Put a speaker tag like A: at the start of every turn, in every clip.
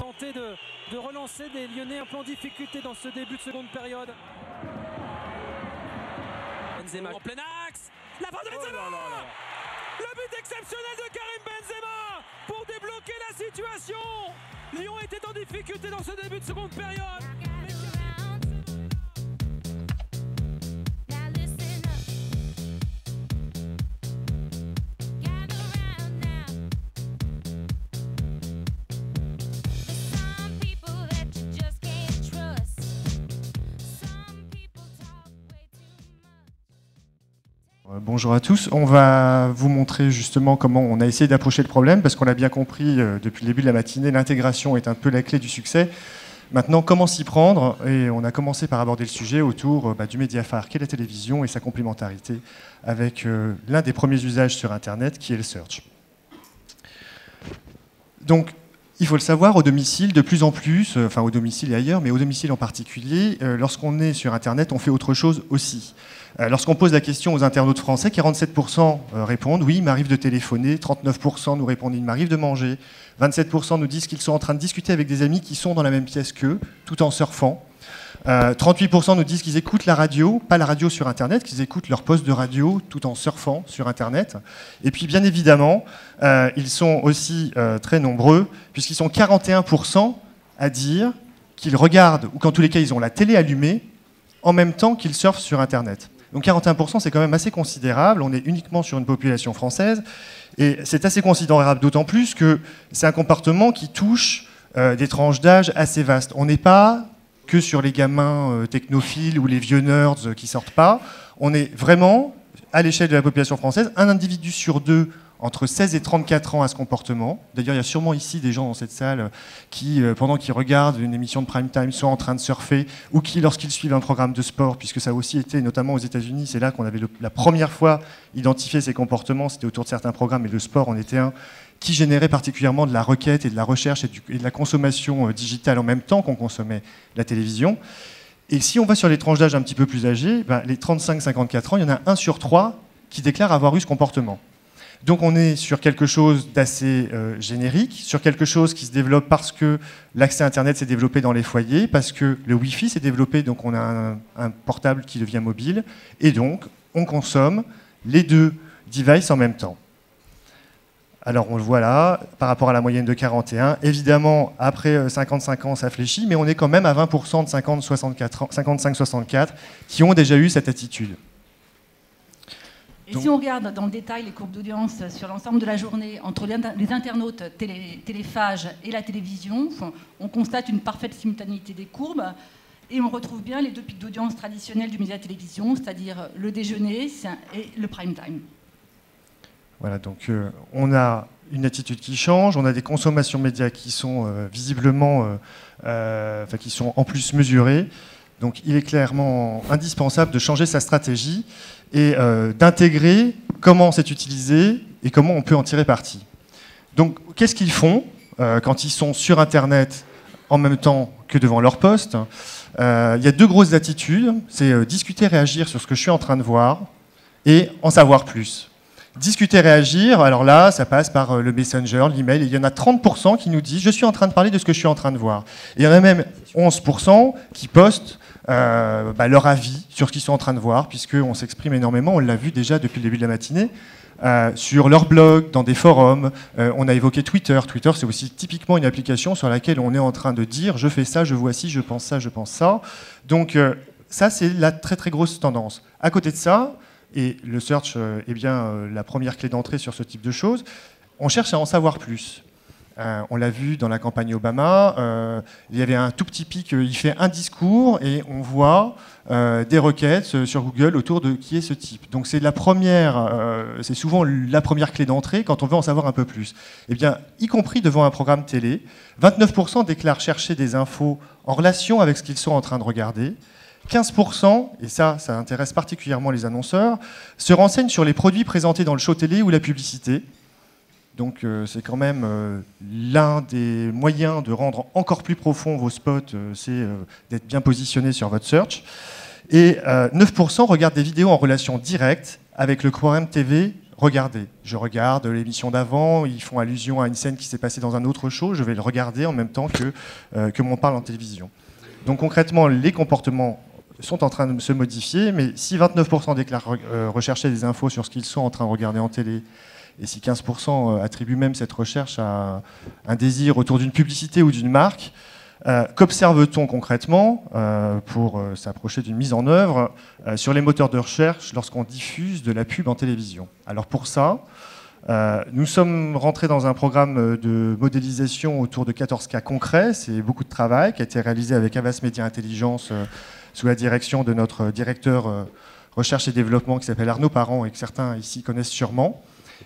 A: tenter de relancer des Lyonnais un peu en difficulté dans ce début de seconde période. Benzema en plein axe. La frappe de Benzema. Le but exceptionnel de Karim Benzema pour débloquer la situation. Lyon était en difficulté dans ce début de seconde période.
B: Bonjour à tous. On va vous montrer justement comment on a essayé d'approcher le problème, parce qu'on a bien compris depuis le début de la matinée, l'intégration est un peu la clé du succès. Maintenant, comment s'y prendre? Et on a commencé par aborder le sujet autour du média phare qu'est la télévision et sa complémentarité avec l'un des premiers usages sur Internet qui est le search. Donc, il faut le savoir, au domicile, de plus en plus, enfin au domicile et ailleurs, mais au domicile en particulier, lorsqu'on est sur Internet, on fait autre chose aussi. Lorsqu'on pose la question aux internautes français, 47% répondent « oui, il m'arrive de téléphoner », 39% nous répondent « il m'arrive de manger », 27% nous disent qu'ils sont en train de discuter avec des amis qui sont dans la même pièce qu'eux, tout en surfant. 38% nous disent qu'ils écoutent la radio, pas la radio sur Internet, qu'ils écoutent leur poste de radio tout en surfant sur Internet. Et puis bien évidemment, ils sont aussi très nombreux, puisqu'ils sont 41% à dire qu'ils regardent, ou qu'en tous les cas ils ont la télé allumée, en même temps qu'ils surfent sur Internet. Donc 41%, c'est quand même assez considérable, on est uniquement sur une population française, et c'est assez considérable d'autant plus que c'est un comportement qui touche des tranches d'âge assez vastes. On n'est pas que sur les gamins technophiles ou les vieux nerds qui sortent pas, on est vraiment, à l'échelle de la population française, un individu sur deux entre 16 et 34 ans à ce comportement. D'ailleurs, il y a sûrement ici des gens dans cette salle qui, pendant qu'ils regardent une émission de prime time, sont en train de surfer, ou qui, lorsqu'ils suivent un programme de sport, puisque ça a aussi été, notamment aux États-Unis, c'est là qu'on avait la première fois identifié ces comportements, c'était autour de certains programmes, et le sport en était un, qui générait particulièrement de la requête et de la recherche et de la consommation digitale en même temps qu'on consommait la télévision. Et si on va sur les tranches d'âge un petit peu plus âgées, les 35-54 ans, il y en a 1 sur 3 qui déclare avoir eu ce comportement. Donc on est sur quelque chose d'assez générique, sur quelque chose qui se développe parce que l'accès à Internet s'est développé dans les foyers, parce que le Wi-Fi s'est développé, donc on a un portable qui devient mobile, et donc on consomme les deux devices en même temps. Alors on le voit là, par rapport à la moyenne de 41, évidemment après 55 ans ça fléchit, mais on est quand même à 20% de 55-64 qui ont déjà eu cette attitude.
C: Et si on regarde dans le détail les courbes d'audience sur l'ensemble de la journée entre les internautes téléphages et la télévision, on constate une parfaite simultanéité des courbes et on retrouve bien les deux pics d'audience traditionnels du média télévision, c'est-à-dire le déjeuner et le prime time.
B: Voilà, donc on a une attitude qui change, on a des consommations médias qui sont visiblement, qui sont en plus mesurées. Donc il est clairement indispensable de changer sa stratégie et d'intégrer comment c'est utilisé et comment on peut en tirer parti. Donc qu'est-ce qu'ils font quand ils sont sur Internet en même temps que devant leur poste? Il y a deux grosses attitudes, c'est discuter, réagir sur ce que je suis en train de voir et en savoir plus. Discuter, réagir, alors là, ça passe par le Messenger, l'email, et il y en a 30% qui nous disent « je suis en train de parler de ce que je suis en train de voir ». Et il y en a même 11% qui postent leur avis sur ce qu'ils sont en train de voir, puisqu'on s'exprime énormément, on l'a vu déjà depuis le début de la matinée, sur leur blog, dans des forums, on a évoqué Twitter. Twitter, c'est aussi typiquement une application sur laquelle on est en train de dire « je fais ça, je vois ci, je pense ça, je pense ça ». Donc ça, c'est la très très grosse tendance. À côté de ça, et le search est bien la première clé d'entrée sur ce type de choses, on cherche à en savoir plus. On l'a vu dans la campagne Obama, il y avait un tout petit pic, il fait un discours et on voit des requêtes sur Google autour de qui est ce type. Donc c'est c'est souvent la première clé d'entrée quand on veut en savoir un peu plus. Eh bien, y compris devant un programme télé, 29% déclarent chercher des infos en relation avec ce qu'ils sont en train de regarder. 15%, et ça intéresse particulièrement les annonceurs, se renseignent sur les produits présentés dans le show télé ou la publicité. Donc c'est quand même l'un des moyens de rendre encore plus profond vos spots, c'est d'être bien positionné sur votre search. Et 9% regardent des vidéos en relation directe avec le programme TV regarder. Je regarde l'émission d'avant, ils font allusion à une scène qui s'est passée dans un autre show, je vais le regarder en même temps que m'on parle en télévision. Donc concrètement, les comportements sont en train de se modifier, mais si 29% déclarent rechercher des infos sur ce qu'ils sont en train de regarder en télé, et si 15% attribuent même cette recherche à un désir autour d'une publicité ou d'une marque, qu'observe-t-on concrètement pour s'approcher d'une mise en œuvre sur les moteurs de recherche lorsqu'on diffuse de la pub en télévision? Alors pour ça, nous sommes rentrés dans un programme de modélisation autour de 14 cas concrets. C'est beaucoup de travail qui a été réalisé avec Havas Média Intelligence sous la direction de notre directeur recherche et développement qui s'appelle Arnaud Parent et que certains ici connaissent sûrement.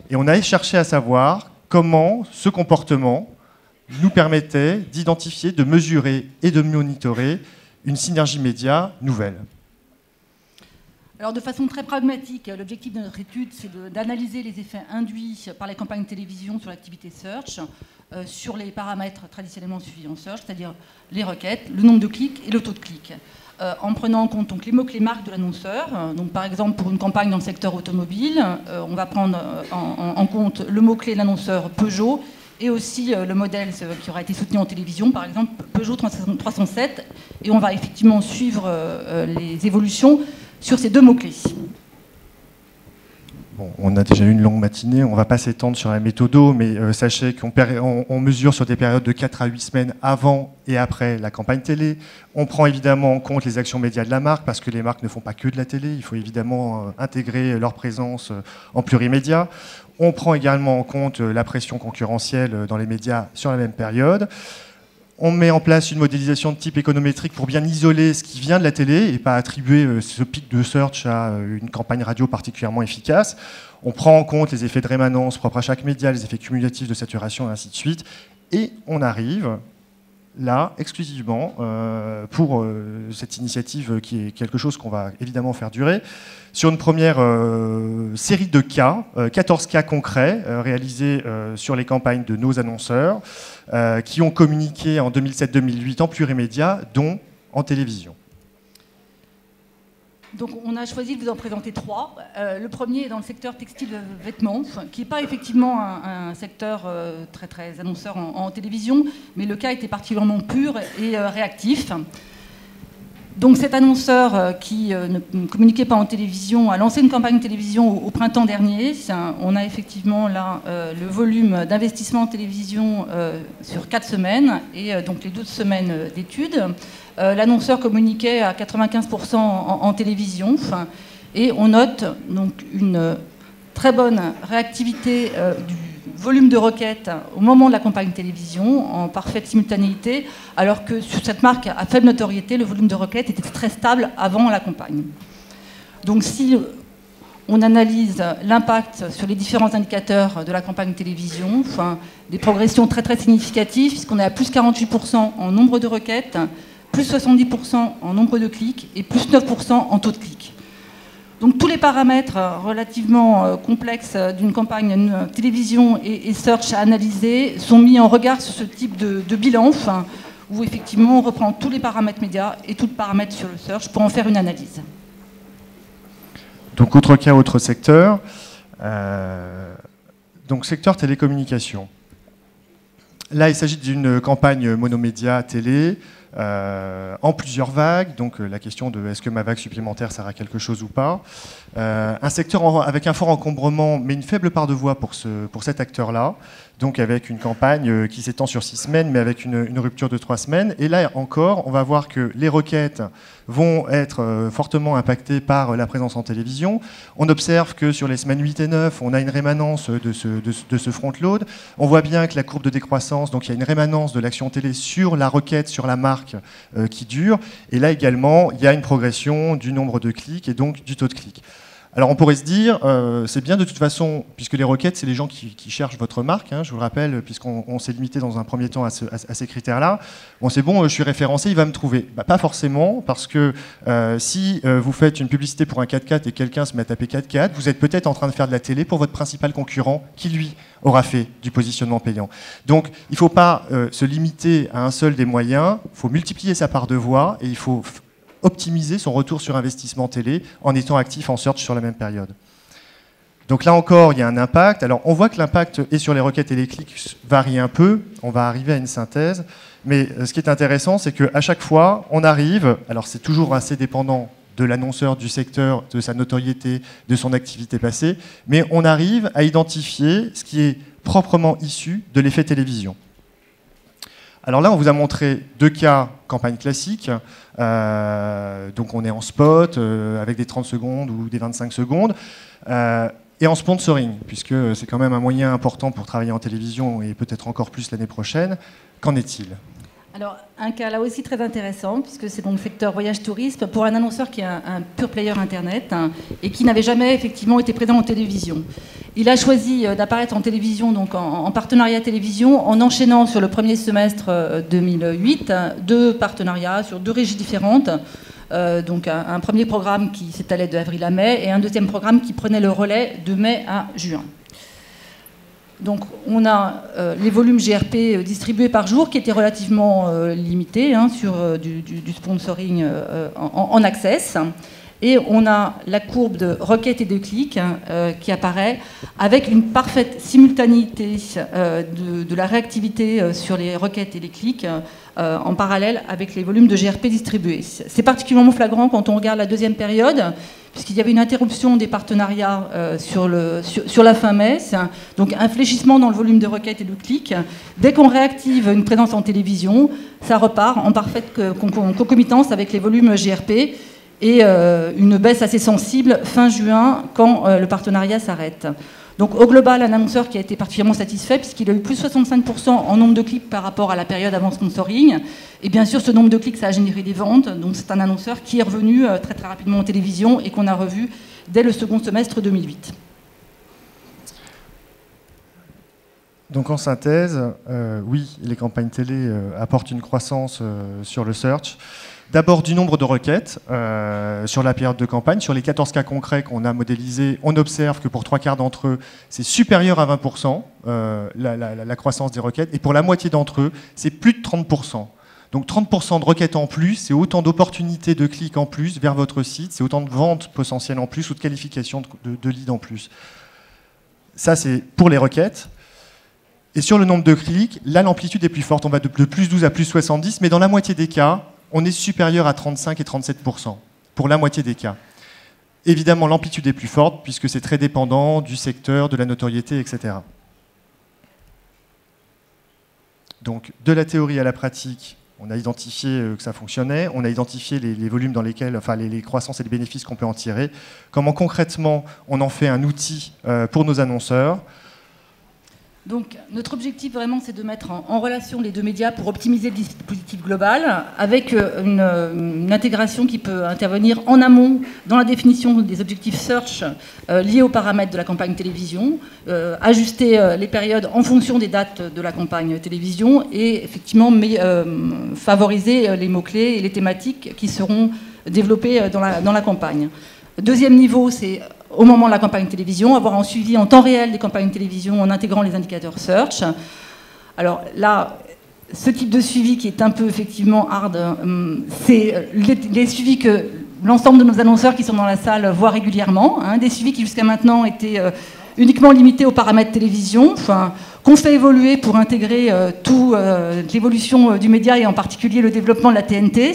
B: Et on a cherché à savoir comment ce comportement nous permettait d'identifier, de mesurer et de monitorer une synergie média nouvelle.
C: Alors de façon très pragmatique, l'objectif de notre étude, c'est d'analyser les effets induits par les campagnes télévision sur l'activité search, sur les paramètres traditionnellement suivis en search, c'est-à-dire les requêtes, le nombre de clics et le taux de clics. En prenant en compte donc, les mots-clés marques de l'annonceur. Donc, par exemple, pour une campagne dans le secteur automobile, on va prendre en compte le mot-clé de l'annonceur Peugeot et aussi le modèle qui aura été soutenu en télévision, par exemple Peugeot 307. Et on va effectivement suivre les évolutions sur ces deux mots-clés.
B: Bon, on a déjà eu une longue matinée, on ne va pas s'étendre sur la méthode, mais sachez qu'on mesure sur des périodes de 4 à 8 semaines avant et après la campagne télé. On prend évidemment en compte les actions médias de la marque, parce que les marques ne font pas que de la télé, il faut évidemment intégrer leur présence en plurimédia. On prend également en compte la pression concurrentielle dans les médias sur la même période. On met en place une modélisation de type économétrique pour bien isoler ce qui vient de la télé et pas attribuer ce pic de search à une campagne radio particulièrement efficace. On prend en compte les effets de rémanence propres à chaque média, les effets cumulatifs de saturation et ainsi de suite. Et on arrive là exclusivement pour cette initiative qui est quelque chose qu'on va évidemment faire durer, sur une première série de cas, 14 cas concrets réalisés sur les campagnes de nos annonceurs qui ont communiqué en 2007-2008 en plurimédia, dont en télévision.
C: Donc on a choisi de vous en présenter 3. Le premier est dans le secteur textile-vêtements, qui n'est pas effectivement un secteur très, très annonceur en télévision, mais le cas était particulièrement pur et réactif. Donc cet annonceur qui ne communiquait pas en télévision a lancé une campagne télévision au printemps dernier. On a effectivement là le volume d'investissement en télévision sur 4 semaines et donc les 12 semaines d'études. L'annonceur communiquait à 95% en télévision et on note donc une très bonne réactivité du volume de requêtes au moment de la campagne télévision en parfaite simultanéité, alors que sur cette marque à faible notoriété, le volume de requêtes était très stable avant la campagne. Donc si on analyse l'impact sur les différents indicateurs de la campagne télévision, des progressions très très significatives, puisqu'on est à plus 48% en nombre de requêtes, plus 70% en nombre de clics et plus 9% en taux de clics. Donc tous les paramètres relativement complexes d'une campagne télévision et search à analyser sont mis en regard sur ce type de bilan, où effectivement on reprend tous les paramètres médias et tous les paramètres sur le search pour en faire une analyse.
B: Donc autre cas, autre secteur. Donc secteur télécommunications. Là, il s'agit d'une campagne monomédia télé en plusieurs vagues. Donc la question de est-ce que ma vague supplémentaire sert à quelque chose ou pas. Un secteur avec un fort encombrement, mais une faible part de voix pour cet acteur-là. Donc avec une campagne qui s'étend sur 6 semaines, mais avec une rupture de 3 semaines. Et là encore, on va voir que les requêtes vont être fortement impactées par la présence en télévision. On observe que sur les semaines 8 et 9, on a une rémanence de ce front-load. On voit bien que la courbe de décroissance, donc il y a une rémanence de l'action télé sur la requête, sur la marque qui dure. Et là également, il y a une progression du nombre de clics et donc du taux de clic. Alors on pourrait se dire, c'est bien de toute façon, puisque les requêtes, c'est les gens qui cherchent votre marque, je vous le rappelle, puisqu'on s'est limité dans un premier temps à ces critères-là. Bon, c'est bon, je suis référencé, il va me trouver. Bah, pas forcément, parce que si vous faites une publicité pour un 4x4 et quelqu'un se met à taper 4x4, vous êtes peut-être en train de faire de la télé pour votre principal concurrent, qui lui aura fait du positionnement payant. Donc il ne faut pas se limiter à un seul des moyens, il faut multiplier sa part de voix et il faut optimiser son retour sur investissement télé en étant actif en search sur la même période. Donc là encore, il y a un impact. Alors on voit que l'impact et sur les requêtes et les clics varie un peu. On va arriver à une synthèse. Mais ce qui est intéressant, c'est qu'à chaque fois, on arrive, alors c'est toujours assez dépendant de l'annonceur, du secteur, de sa notoriété, de son activité passée, mais on arrive à identifier ce qui est proprement issu de l'effet télévision. Alors là, on vous a montré 2 cas campagne classique. Donc on est en spot, avec des 30 secondes ou des 25 secondes. Et en sponsoring, puisque c'est quand même un moyen important pour travailler en télévision et peut-être encore plus l'année prochaine. Qu'en est-il ?
C: Alors, un cas là aussi très intéressant, puisque c'est dans le secteur voyage-tourisme, pour un annonceur qui est un pure player Internet et qui n'avait jamais effectivement été présent en télévision. Il a choisi d'apparaître en télévision, donc en partenariat télévision, en enchaînant sur le premier semestre 2008 2 partenariats sur 2 régies différentes. Donc un premier programme qui s'étalait de avril à mai et un deuxième programme qui prenait le relais de mai à juin. Donc on a les volumes GRP distribués par jour qui étaient relativement limités sur du sponsoring en access. Et on a la courbe de requêtes et de clics qui apparaît avec une parfaite simultanéité de la réactivité sur les requêtes et les clics en parallèle avec les volumes de GRP distribués. C'est particulièrement flagrant quand on regarde la deuxième période, puisqu'il y avait une interruption des partenariats sur la fin mai, donc un fléchissement dans le volume de requêtes et de clics. Dès qu'on réactive une présence en télévision, ça repart en parfaite concomitance avec les volumes GRP, et une baisse assez sensible fin juin quand le partenariat s'arrête. Donc au global, un annonceur qui a été particulièrement satisfait puisqu'il a eu plus 65% en nombre de clics par rapport à la période avant sponsoring. Et bien sûr, ce nombre de clics, ça a généré des ventes. Donc c'est un annonceur qui est revenu très très rapidement en télévision et qu'on a revu dès le second semestre 2008.
B: Donc en synthèse, oui, les campagnes télé apportent une croissance sur le search. D'abord du nombre de requêtes sur la période de campagne. Sur les 14 cas concrets qu'on a modélisés, on observe que pour 3/4 d'entre eux, c'est supérieur à 20% la croissance des requêtes. Et pour la moitié d'entre eux, c'est plus de 30%. Donc 30% de requêtes en plus, c'est autant d'opportunités de clics en plus vers votre site, c'est autant de ventes potentielles en plus ou de qualifications de leads en plus. Ça, c'est pour les requêtes. Et sur le nombre de clics, là, l'amplitude est plus forte. On va de plus 12 à plus 70, mais dans la moitié des cas, on est supérieur à 35 et 37%, pour la moitié des cas. Évidemment, l'amplitude est plus forte, puisque c'est très dépendant du secteur, de la notoriété, etc. Donc, de la théorie à la pratique, on a identifié que ça fonctionnait, on a identifié les volumes dans lesquels, enfin les croissances et les bénéfices qu'on peut en tirer. Comment concrètement, on en fait un outil pour nos annonceurs.
C: Donc, notre objectif vraiment, c'est de mettre en relation les 2 médias pour optimiser le dispositif global, avec une intégration qui peut intervenir en amont dans la définition des objectifs search liés aux paramètres de la campagne télévision, ajuster les périodes en fonction des dates de la campagne télévision et effectivement favoriser les mots-clés et les thématiques qui seront développés dans la campagne. Deuxième niveau, c'est au moment de la campagne télévision, avoir un suivi en temps réel des campagnes télévision en intégrant les indicateurs search. Alors là, ce type de suivi qui est un peu effectivement hard, c'est les suivis que l'ensemble de nos annonceurs qui sont dans la salle voient régulièrement, des suivis qui jusqu'à maintenant étaient uniquement limités aux paramètres télévision, qu'on fait évoluer pour intégrer toute l'évolution du média et en particulier le développement de la TNT.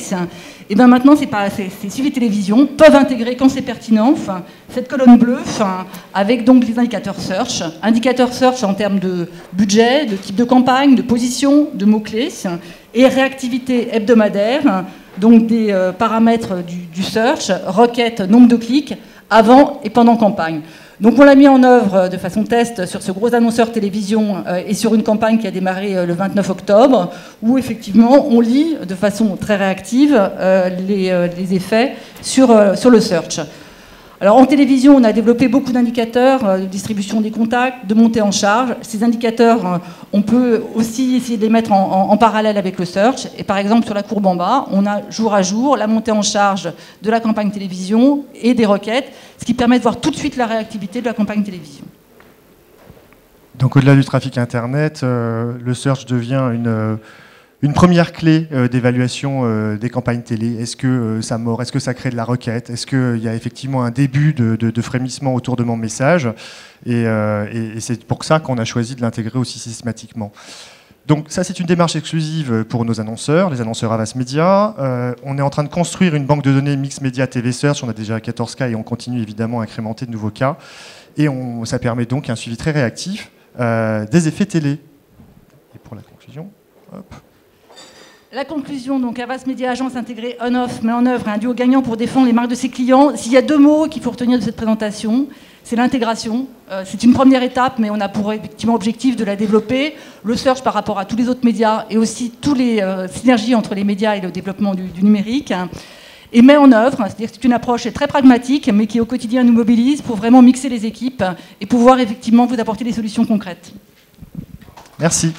C: Et bien maintenant, ces suivis télévision peuvent intégrer, quand c'est pertinent, cette colonne bleue avec donc les indicateurs search. Indicateurs search en termes de budget, de type de campagne, de position, de mots-clés, et réactivité hebdomadaire, donc des paramètres du search, requête, nombre de clics, avant et pendant campagne. Donc on l'a mis en œuvre de façon test sur ce gros annonceur télévision et sur une campagne qui a démarré le 29 octobre, où effectivement on lit de façon très réactive les effets sur le search. Alors en télévision, on a développé beaucoup d'indicateurs de distribution des contacts, de montée en charge. Ces indicateurs, on peut aussi essayer de les mettre en parallèle avec le search. Et par exemple, sur la courbe en bas, on a jour à jour la montée en charge de la campagne télévision et des requêtes, ce qui permet de voir tout de suite la réactivité de la campagne télévision.
B: Donc au-delà du trafic Internet, le search devient Une première clé d'évaluation des campagnes télé, est-ce que ça mord, est-ce que ça crée de la requête, est-ce qu'il y a effectivement un début de frémissement autour de mon message, et c'est pour ça qu'on a choisi de l'intégrer aussi systématiquement. Donc ça, c'est une démarche exclusive pour nos annonceurs, les annonceurs Havas Media. On est en train de construire une banque de données Mix Media TV Search, on a déjà 14 cas et on continue évidemment à incrémenter de nouveaux cas, et ça permet donc un suivi très réactif des effets télé. Et pour la conclusion, hop.
C: La conclusion, donc Havas Media, agence intégrée on-off, met en œuvre un duo gagnant pour défendre les marques de ses clients. S'il y a 2 mots qu'il faut retenir de cette présentation, c'est l'intégration. C'est une première étape, mais on a pour effectivement objectif de la développer. Le search par rapport à tous les autres médias et aussi toutes les synergies entre les médias et le développement du numérique. Et met en œuvre, c'est-à-dire que c'est une approche très pragmatique, mais qui au quotidien nous mobilise pour vraiment mixer les équipes et pouvoir effectivement vous apporter des solutions concrètes.
B: Merci.